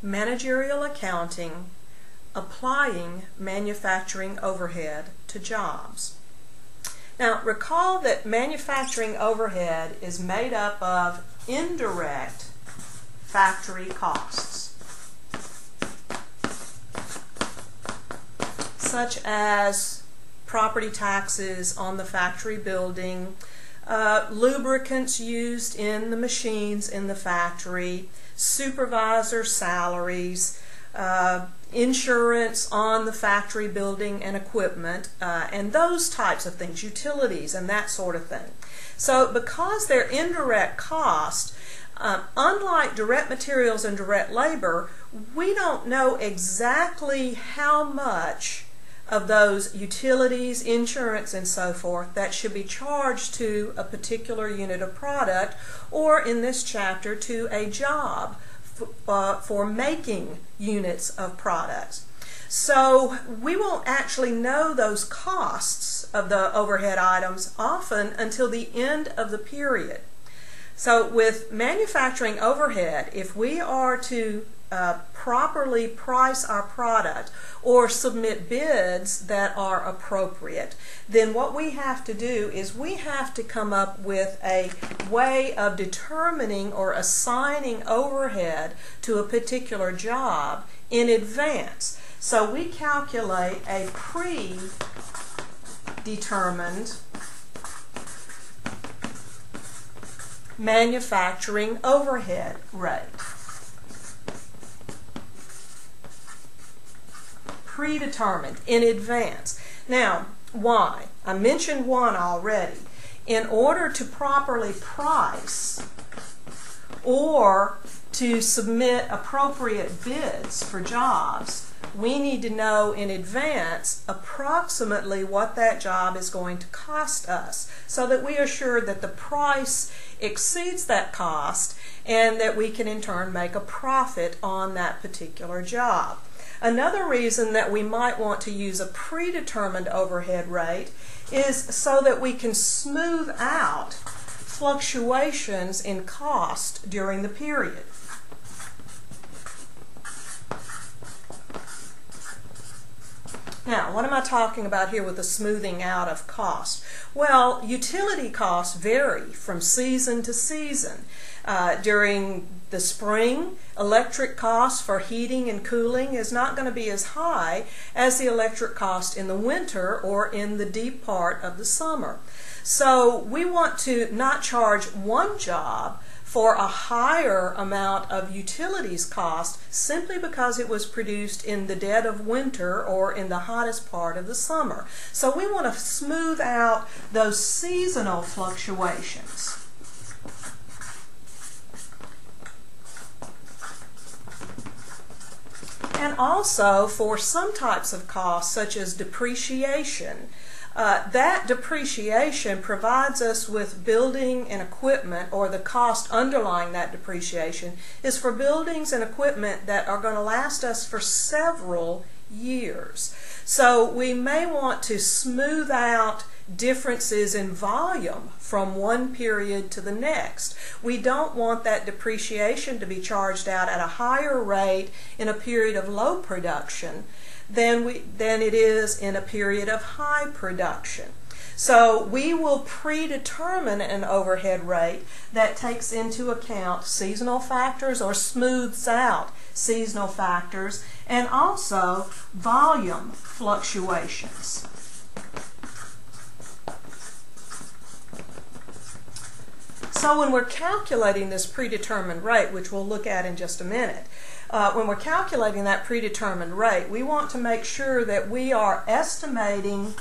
managerial accounting, applying manufacturing overhead to jobs. Now, recall that manufacturing overhead is made up of indirect factory costs, such as property taxes on the factory building, lubricants used in the machines in the factory, supervisor salaries, insurance on the factory building and equipment, and those types of things, utilities and that sort of thing. So because they're indirect cost, unlike direct materials and direct labor, we don't know exactly how much of those utilities, insurance, and so forth that should be charged to a particular unit of product, or in this chapter to a job for making units of products. So we won't actually know those costs of the overhead items often until the end of the period. So with manufacturing overhead, if we are to properly price our product or submit bids that are appropriate, then what we have to do is we have to come up with a way of determining or assigning overhead to a particular job in advance. So we calculate a predetermined manufacturing overhead rate. Predetermined, in advance. Now, why? I mentioned one already. In order to properly price or to submit appropriate bids for jobs, we need to know in advance approximately what that job is going to cost us, so that we are sure that the price exceeds that cost and that we can in turn make a profit on that particular job. Another reason that we might want to use a predetermined overhead rate is so that we can smooth out fluctuations in cost during the period. Now, what am I talking about here with the smoothing out of cost? Well, utility costs vary from season to season. During the spring, electric costs for heating and cooling is not going to be as high as the electric cost in the winter or in the deep part of the summer. So we want to not charge one job for a higher amount of utilities cost simply because it was produced in the dead of winter or in the hottest part of the summer. So we want to smooth out those seasonal fluctuations. And also for some types of costs, such as depreciation, that depreciation provides us with building and equipment, or the cost underlying that depreciation is for buildings and equipment that are going to last us for several years. So we may want to smooth out differences in volume from one period to the next. We don't want that depreciation to be charged out at a higher rate in a period of low production than it is in a period of high production. So we will predetermine an overhead rate that takes into account seasonal factors or smooths out seasonal factors, and also volume fluctuations. So when we're calculating this predetermined rate, which we'll look at in just a minute, when we're calculating that predetermined rate, we want to make sure that we are estimating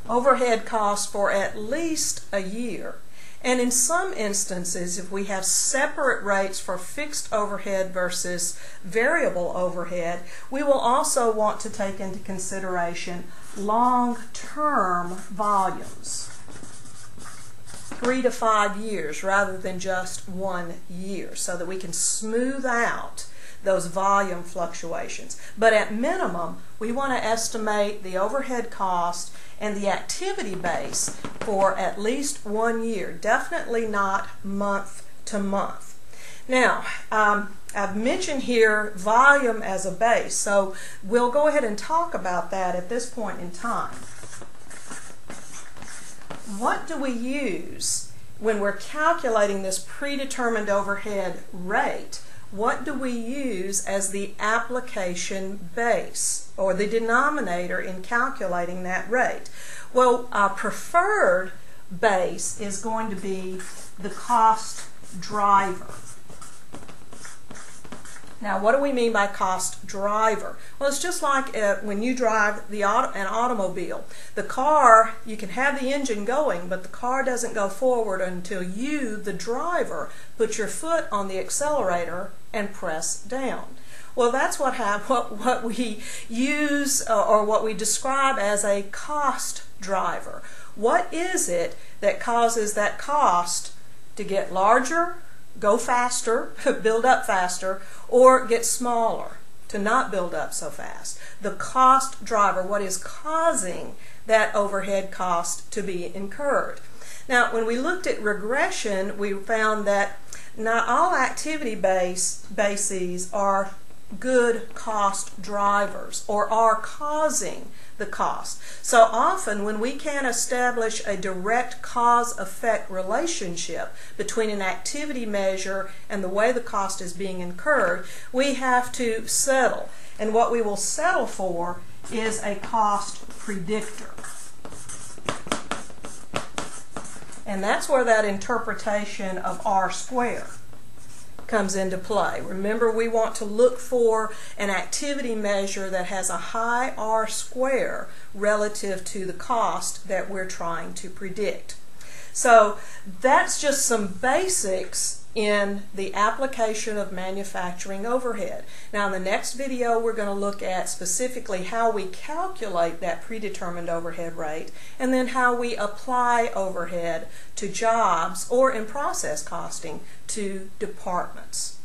overhead costs for at least a year. And in some instances, if we have separate rates for fixed overhead versus variable overhead, we will also want to take into consideration long-term volumes. 3 to 5 years rather than just 1 year, so that we can smooth out those volume fluctuations. But at minimum, we want to estimate the overhead cost and the activity base for at least 1 year, definitely not month to month. Now, I've mentioned here volume as a base, so we'll go ahead and talk about that at this point in time. What do we use when we're calculating this predetermined overhead rate? What do we use as the application base or the denominator in calculating that rate? Well, our preferred base is going to be the cost driver. Now, what do we mean by cost driver? Well, it's just like when you drive an automobile. The car, you can have the engine going, but the car doesn't go forward until you, the driver, put your foot on the accelerator and press down. Well, that's what we use or what we describe as a cost driver. What is it that causes that cost to get larger, go faster, build up faster, or get smaller, to not build up so fast? The cost driver, what is causing that overhead cost to be incurred? Now, when we looked at regression, we found that not all activity bases are good cost drivers or are causing the cost. So often when we can't establish a direct cause-effect relationship between an activity measure and the way the cost is being incurred, we have to settle. And what we will settle for is a cost predictor. And that's where that interpretation of R squared comes into play. Remember, we want to look for an activity measure that has a high R square relative to the cost that we're trying to predict. So that's just some basics in the application of manufacturing overhead. Now, in the next video, we're going to look at specifically how we calculate that predetermined overhead rate, and then how we apply overhead to jobs or in process costing to departments.